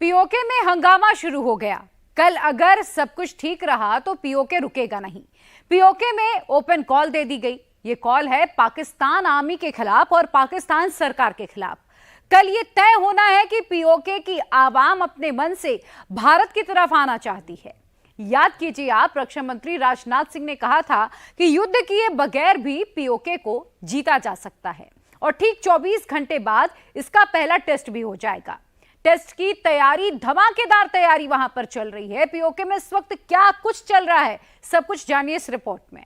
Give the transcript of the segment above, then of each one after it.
PoK में हंगामा शुरू हो गया। कल अगर सब कुछ ठीक रहा तो पीओके रुकेगा नहीं। पीओके में ओपन कॉल दे दी गई। ये कॉल है पाकिस्तान आर्मी के खिलाफ और पाकिस्तान सरकार के खिलाफ। कल ये तय होना है कि पीओके की आवाम अपने मन से भारत की तरफ आना चाहती है। याद कीजिए आप, रक्षा मंत्री राजनाथ सिंह ने कहा था कि युद्ध किए बगैर भी पीओके को जीता जा सकता है और ठीक 24 घंटे बाद इसका पहला टेस्ट भी हो जाएगा। टेस्ट की तैयारी, धमाकेदार तैयारी वहां पर चल रही है। पीओके में इस वक्त क्या कुछ चल रहा है, सब कुछ जानिए इस रिपोर्ट में।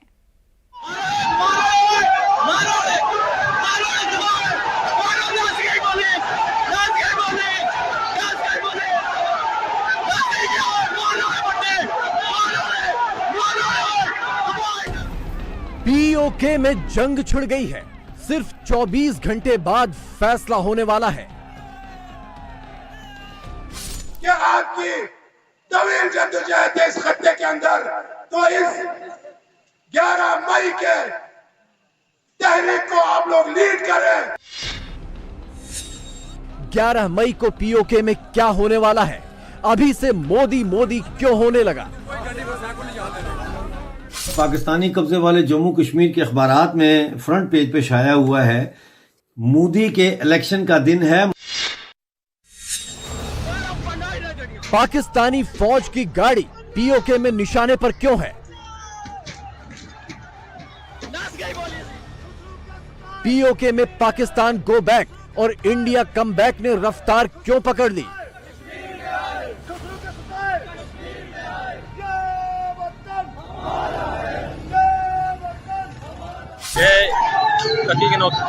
पीओके में जंग छिड़ गई है। सिर्फ 24 घंटे बाद फैसला होने वाला है। क्या आपकी तवील जद्दोजहद इस खत्ते के अंदर, तो इस 11 मई के तहरीक को आप लोग लीड करें। 11 मई को पीओके में क्या होने वाला है? अभी से मोदी मोदी क्यों होने लगा? पाकिस्तानी कब्जे वाले जम्मू कश्मीर के अखबारात में फ्रंट पेज पे छाया हुआ है, मोदी के इलेक्शन का दिन है। पाकिस्तानी फौज की गाड़ी पीओके में निशाने पर क्यों है? पीओके में पाकिस्तान गो बैक और इंडिया कम बैक ने रफ्तार क्यों पकड़ ली?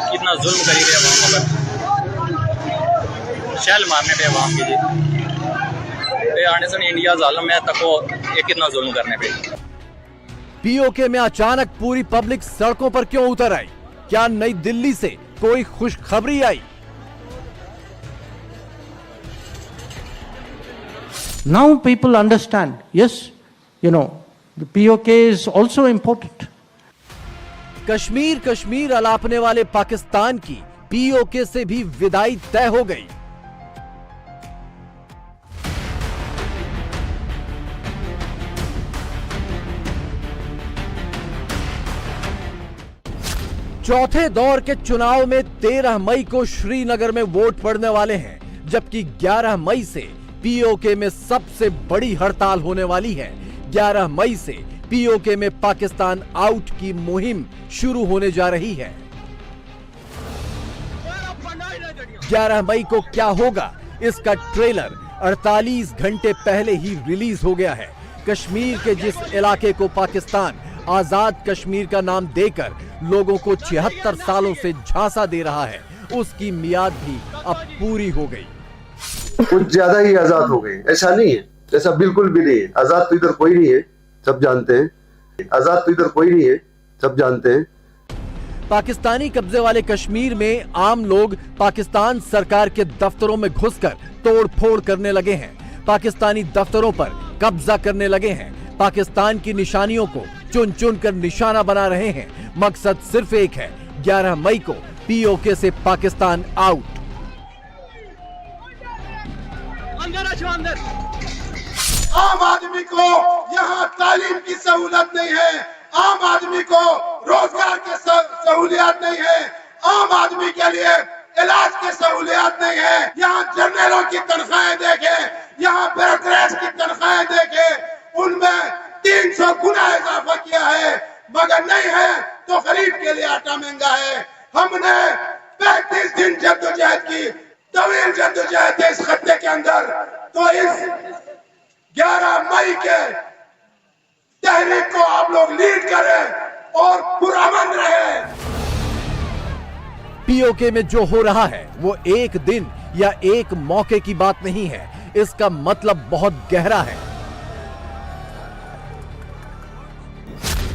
कितना जुल्म करी गया अवाम पर, शैल मारने पे अवाम की जी आने से इंडिया जालिम है तको ये कितना जुल्म करने पे। पीओके में अचानक पूरी पब्लिक सड़कों पर क्यों उतर आई? क्या नई दिल्ली से कोई खुशखबरी आई? Now people understand, yes, the POK is also important. Kashmir Kashmir अलापने वाले पाकिस्तान की पीओके से भी विदाई तय हो गई। चौथे दौर के चुनाव में 13 मई को श्रीनगर में वोट पड़ने वाले हैं, जबकि 11 मई से पीओके में सबसे बड़ी हड़ताल होने वाली है। 11 मई से पीओके में पाकिस्तान आउट की मुहिम शुरू होने जा रही है। 11 मई को क्या होगा, इसका ट्रेलर 48 घंटे पहले ही रिलीज हो गया है। कश्मीर के जिस इलाके को पाकिस्तान आजाद कश्मीर का नाम देकर लोगों को 76 सालों से झांसा दे रहा है, उसकी मियाद भी अब पूरी हो गई। कुछ ज्यादा ही आजाद हो गए, ऐसा नहीं है, ऐसा बिल्कुल भी नहीं है। आजाद तो इधर कोई नहीं है, सब जानते हैं। आजाद तो इधर कोई नहीं है, सब जानते हैं। पाकिस्तानी कब्जे वाले कश्मीर में आम लोग पाकिस्तान सरकार के दफ्तरों में घुसकर तोड़फोड़ करने लगे हैं। पाकिस्तानी दफ्तरों पर कब्जा करने लगे हैं। पाकिस्तान की निशानियों को चुन चुन कर निशाना बना रहे हैं। मकसद सिर्फ एक है, 11 मई को पीओके से पाकिस्तान आउट। आम आदमी को यहाँ तालीम की सहूलत नहीं है, आम आदमी को रोजगार के सहूलियत नहीं है, आम आदमी के लिए इलाज की सहूलियत नहीं है। यहाँ जनरलों की तनख्वाहें देखे, यहाँ ब्यूरोक्रेट्स की तनख्वाहें देखे, उनमें 300 गुना इजाफा किया है, मगर नहीं है तो गरीब के लिए आटा महंगा है। हमने 35 दिन जद्दोजहद की, तवील जद्दोजहद है इस खत्ते के अंदर, तो इस 11 मई के तहरीक को आप लोग लीड करें और पुरअमन रहे। पीओके में जो हो रहा है वो एक दिन या एक मौके की बात नहीं है, इसका मतलब बहुत गहरा है।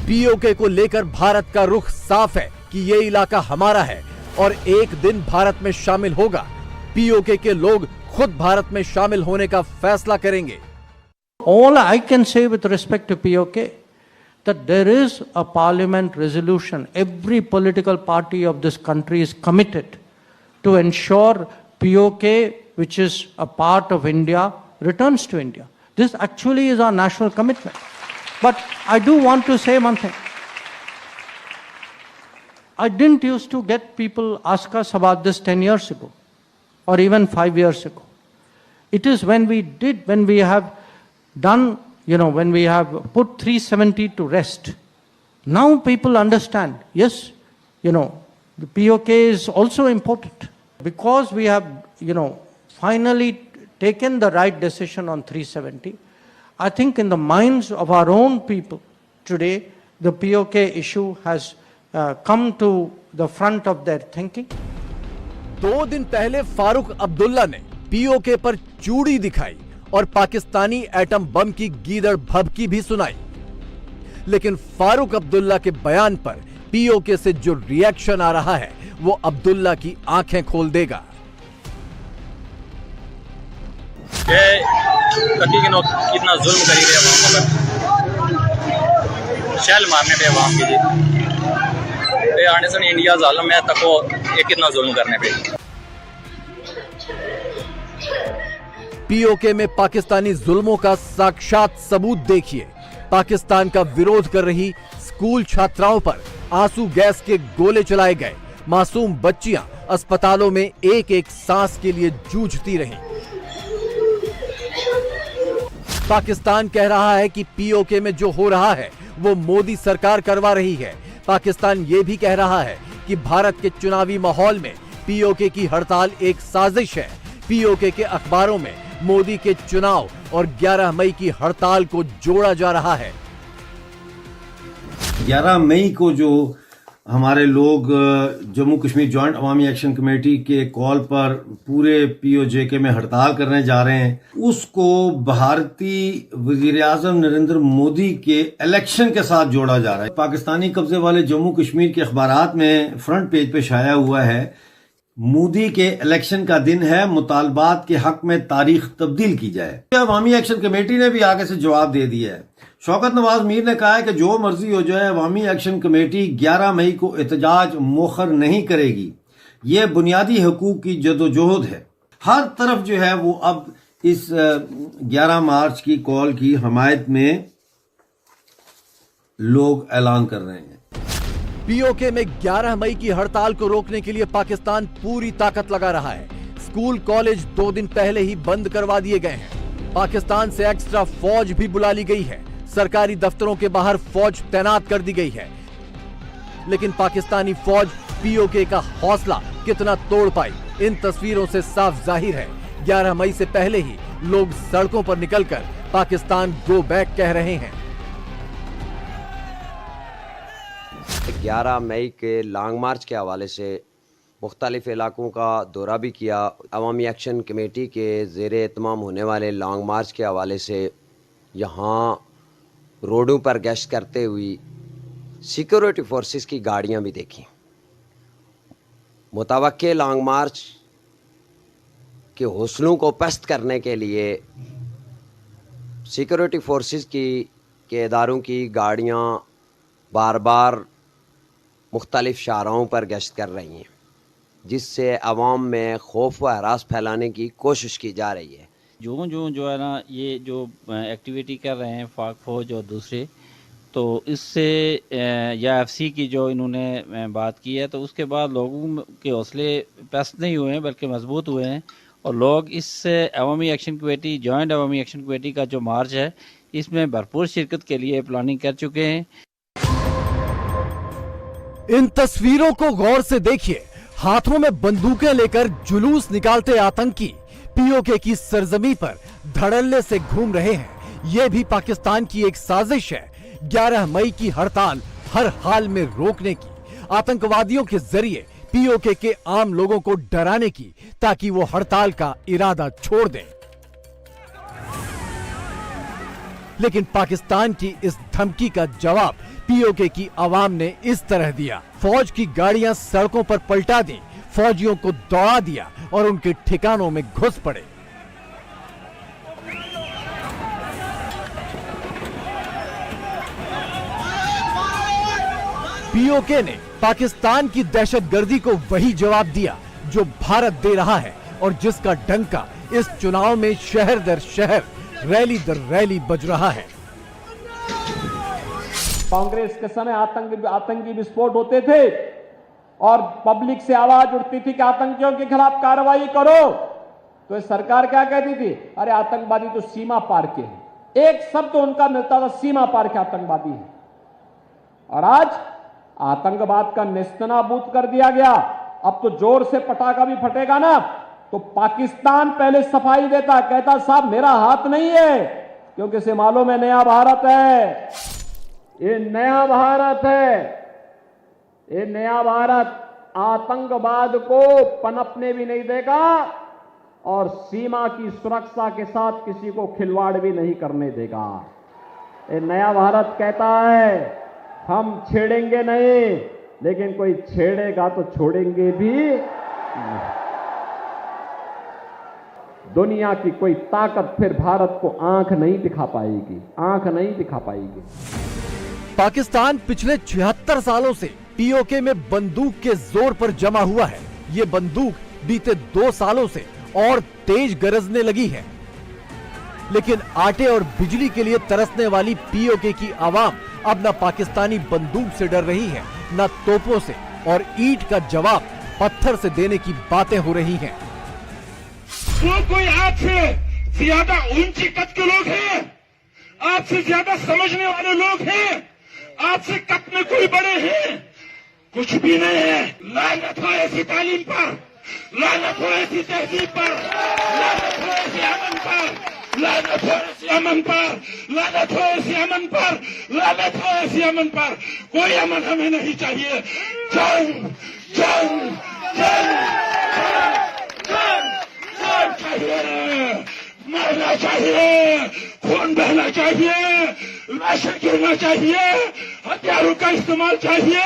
पीओके को लेकर भारत का रुख साफ है कि ये इलाका हमारा है और एक दिन भारत में शामिल होगा। पीओके के लोग खुद भारत में शामिल होने का फैसला करेंगे। All I can say with respect to POK, that there is a parliament resolution. Every political party of this country is committed to ensure POK, which is a part of India, returns to India. This actually is our national commitment. But I do want to say one thing. I didn't used to get people ask us about this 10 years ago or even 5 years ago. It is when we have done, when we have put 370 to rest. Now people understand, yes, the POK is also important because we have, finally taken the right decision on 370. I think in the minds of our own people today, the POK issue has come to the front of their thinking. 2 दिन पहले फारूक अब्दुल्ला ने PoK पर चूड़ी दिखाई और Pakistani atom bomb की गीदड़ भभकी भी सुनाई। लेकिन फारूक अब्दुल्ला के बयान पर पीओके से जो रिएक्शन आ रहा है वो अब्दुल्ला की आंखें खोल देगा। कितना जुल्म करी गए अवाम पर, शैल मारने पे अवाम के लिए आने से इंडिया जालम में तको ये कितना जुल्म करने पे। पीओके में पाकिस्तानी जुल्मों का साक्षात सबूत देखिए। पाकिस्तान का विरोध कर रही स्कूल छात्राओं पर आंसू गैस के गोले चलाए गए। मासूम बच्चियां अस्पतालों में एक एक सांस के लिए जूझती रहीं। पाकिस्तान कह रहा है कि पीओके में जो हो रहा है वो मोदी सरकार करवा रही है। पाकिस्तान ये भी कह रहा है कि भारत के चुनावी माहौल में पीओके की हड़ताल एक साजिश है। पीओके के अखबारों में मोदी के चुनाव और 11 मई की हड़ताल को जोड़ा जा रहा है। 11 मई को जो हमारे लोग जम्मू कश्मीर जॉइंट अवामी एक्शन कमेटी के कॉल पर पूरे पीओजेके में हड़ताल करने जा रहे हैं, उसको भारतीय वजीर आजम नरेंद्र मोदी के इलेक्शन के साथ जोड़ा जा रहा है। पाकिस्तानी कब्जे वाले जम्मू कश्मीर के अखबारात में फ्रंट पेज पे छाया हुआ है, मोदी के इलेक्शन का दिन है, मुतालबात के हक में तारीख तब्दील की जाए। अवामी एक्शन कमेटी ने भी आगे से जवाब दे दिया है। शौकत नवाज मीर ने कहा है कि जो मर्जी हो जाए, अवामी एक्शन कमेटी 11 मई को एहतजाज मोखर नहीं करेगी। ये बुनियादी हकूक की जदोजहद है। हर तरफ जो है वो अब इस 11 मार्च की कॉल की हमायत में लोग ऐलान कर रहे हैं। पीओके में 11 मई की हड़ताल को रोकने के लिए पाकिस्तान पूरी ताकत लगा रहा है। स्कूल कॉलेज 2 दिन पहले ही बंद करवा दिए गए हैं। पाकिस्तान से एक्स्ट्रा फौज भी बुला ली गई है। सरकारी दफ्तरों के बाहर फौज तैनात कर दी गई है। लेकिन पाकिस्तानी फौज पीओके का हौसला कितना तोड़ पाई, इन तस्वीरों से साफ जाहिर है। 11 मई से पहले ही लोग सड़कों पर निकलकर पाकिस्तान गो बैक कह रहे हैं। 11 मई के लॉन्ग मार्च के हवाले से मुख्तलिफ इलाकों का दौरा भी किया। अवामी एक्शन कमेटी के ज़ेर एहतमाम होने वाले लॉन्ग मार्च के हवाले से यहाँ रोडों पर गश्त करते हुए सिक्योरिटी फोर्सेस की गाड़ियाँ भी देखी। मुतवक्के लॉन्ग मार्च के हौसलों को पस्त करने के लिए सिक्योरिटी फोर्सेस के इदारों की गाड़ियाँ बार बार मुख्तलिफ शाहराहों पर गश्त कर रही हैं, जिससे अवाम में खौफ व हरास फैलाने की कोशिश की जा रही है। जो है ना, ये जो एक्टिविटी कर रहे हैं पाक फौज और दूसरे, तो इससे या एफसी की जो इन्होंने बात की है, तो उसके बाद लोगों के हौसले पस्त नहीं हुए हैं बल्कि मजबूत हुए हैं। और लोग इस अवामी एक्शन कमेटी जॉइंट अवामी एक्शन कमेटी का जो मार्च है, इसमें भरपूर शिरकत के लिए प्लानिंग कर चुके हैं। इन तस्वीरों को गौर से देखिए। हाथों में बंदूकें लेकर जुलूस निकालते आतंकी पीओके की सरजमी पर धड़ल्ले से घूम रहे हैं। यह भी पाकिस्तान की एक साजिश है, 11 मई की हड़ताल हर हाल में रोकने की, आतंकवादियों के जरिए पीओके के आम लोगों को डराने की, ताकि वो हड़ताल का इरादा छोड़ दें। लेकिन पाकिस्तान की इस धमकी का जवाब पीओके की आवाम ने इस तरह दिया। फौज की गाड़ियां सड़कों पर पलटा दी, फौजियों को दौड़ा दिया और उनके ठिकानों में घुस पड़े। पीओके ने पाकिस्तान की दहशतगर्दी को वही जवाब दिया जो भारत दे रहा है। और जिसका डंका इस चुनाव में शहर दर शहर, रैली दर रैली बज रहा है। कांग्रेस के समय आतंकी विस्फोट होते थे और पब्लिक से आवाज उठती थी कि आतंकियों के खिलाफ कार्रवाई करो, तो ये सरकार क्या कहती थी? अरे आतंकवादी तो सीमा पार के हैं। एक शब्द तो उनका मिलता था, सीमा पार के आतंकवादी है। और आज आतंकवाद का नेस्तनाबूद कर दिया गया। अब तो जोर से पटाखा भी फटेगा ना तो पाकिस्तान पहले सफाई देता, कहता साहब मेरा हाथ नहीं है, क्योंकि इसे मालूम है नया भारत है, ये नया भारत है। ये नया भारत आतंकवाद को पनपने भी नहीं देगा और सीमा की सुरक्षा के साथ किसी को खिलवाड़ भी नहीं करने देगा। ये नया भारत कहता है हम छेड़ेंगे नहीं, लेकिन कोई छेड़ेगा तो छोड़ेंगे भी नहीं। दुनिया की कोई ताकत फिर भारत को आंख नहीं दिखा पाएगी, आंख नहीं दिखा पाएगी। पाकिस्तान पिछले 76 सालों से पीओके में बंदूक के जोर पर जमा हुआ है। ये बंदूक बीते 2 सालों से और तेज गरजने लगी है, लेकिन आटे और बिजली के लिए तरसने वाली पीओके की आवाम अब न पाकिस्तानी बंदूक से डर रही है, न तोपों से, और ईंट का जवाब पत्थर से देने की बातें हो रही हैं। कोई आपसे ज्यादा ऊंची कद के लोग हैं, आपसे ज्यादा समझने वाले लोग हैं, आपसे कद में कोई बड़े हैं? कुछ भी नहीं है। लानत हो ऐसी तालीम पर, लानत हो ऐसी तहजीब पर, लानत हो ऐसे अमन पर, लानत हो ऐसे अमन पर, लानत हो ऐसे अमन पर, लानत हो ऐसे अमन पर। कोई अमन हमें नहीं चाहिए। जंग जंग जंग जंग चाहिए, मरना चाहिए, खून बहना चाहिए, लाशें गिरना चाहिए, हथियारों का इस्तेमाल चाहिए,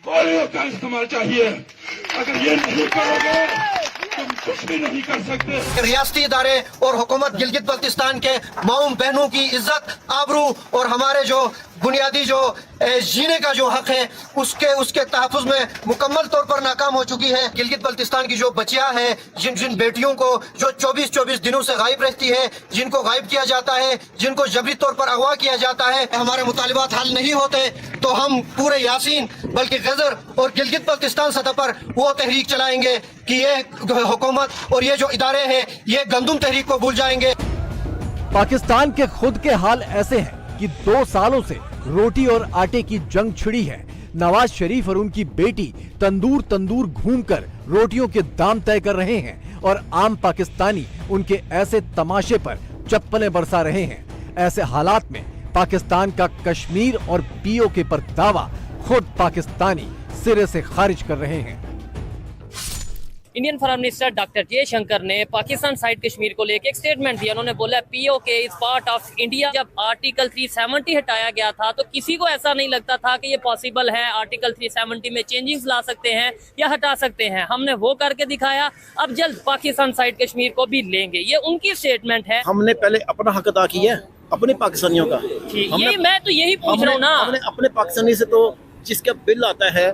गोलियों का इस्तेमाल चाहिए। अगर ये नहीं करोगे तुम कुछ भी नहीं कर सकते। रियासती इदारे और हुकूमत गिलगित बल्तिस्तान के माऊम बहनों की इज्जत, आबरू और हमारे जो बुनियादी जो जीने का जो हक है उसके तहफ़्फ़ुज़ में मुकम्मल तौर पर नाकाम हो चुकी है। गिलगित बल्तिस्तान की जो बच्चियां हैं, जिन बेटियों को जो 24-24 दिनों से गायब रहती है, जिनको गायब किया जाता है, जिनको जबरी तौर पर अगवा किया जाता है, हमारे मुतालिबात हल नहीं होते तो हम पूरे यासीन बल्कि गजर और गिलगित बल्तिस्तान सतह पर वो तहरीक चलाएंगे कि ये हुकूमत और ये जो इदारे हैं ये गंदुम तहरीक को भूल जाएंगे। पाकिस्तान के खुद के हाल ऐसे हैं कि 2 सालों से रोटी और आटे की जंग छिड़ी है। नवाज शरीफ और उनकी बेटी तंदूर घूमकर रोटियों के दाम तय कर रहे हैं और आम पाकिस्तानी उनके ऐसे तमाशे पर चप्पलें बरसा रहे हैं। ऐसे हालात में पाकिस्तान का कश्मीर और पीओके पर दावा खुद पाकिस्तानी सिरे से खारिज कर रहे हैं। Indian foreign minister doctor Jaishankar ने पाकिस्तान साइड कश्मीर को लेकर एक स्टेटमेंट दिया। उन्होंने बोला PoK is part of India. जब आर्टिकल 370 हटाया गया था तो किसी को ऐसा नहीं लगता था कि ये पॉसिबल है, आर्टिकल 370 में चेंजेस ला सकते हैं या हटा सकते हैं। हमने वो करके दिखाया। अब जल्द पाकिस्तान साइड कश्मीर को भी लेंगे, ये उनकी स्टेटमेंट है। हमने पहले अपना हक अदा किया है अपने पाकिस्तानियों का। यही मैं तो यही पूछ रहा हूँ ना। हमने अपने पाकिस्तानी से तो जिसका बिल आता है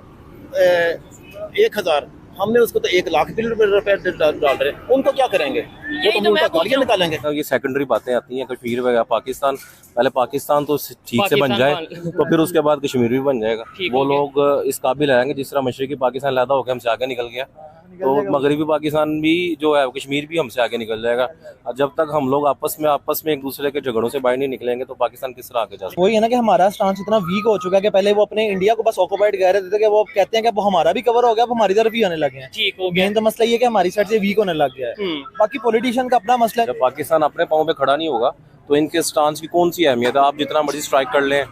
1000, हमने उसको तो 1 लाख रुपए डाल रहे हैं। उनको क्या करेंगे? वो तो मुंह का गालियां निकालेंगे। ये सेकेंडरी बातें आती हैं कश्मीर वगैरह। पाकिस्तान पहले पाकिस्तान तो ठीक से बन जाए तो फिर उसके बाद कश्मीर भी बन जाएगा। वो लोग इस काबिल आएंगे जिस तरह मशरकी पाकिस्तान लैदा होकर हमसे आगे निकल गया, तो मगरबी पाकिस्तान भी जो है कश्मीर भी हमसे आगे निकल जाएगा। और जब तक हम लोग आपस में एक दूसरे के झगड़ों से बाहर नहीं निकलेंगे तो पाकिस्तान किस तरह आगे जा सकता है? वही है ना कि हमारा स्टांस इतना वीक हो चुका है कि पहले वो अपने इंडिया को बस ऑक्युपाइड कह रहे थे कि वो कहते हैं कि वो हमारा भी कवर हो गया, वो हमारी तरफ ही आने लगे हैं। ठीक हो गया। मेन तो मसला ये कि हमारी साइड से वीक होने लग गया है। बाकी पॉलिटिशियन का अपना मसला है। जब पाकिस्तान अपने पाँव पे खड़ा नहीं होगा तो इनके स्टांस की कौन सी अहमियत है? आप जितना मर्जी स्ट्राइक कर लें,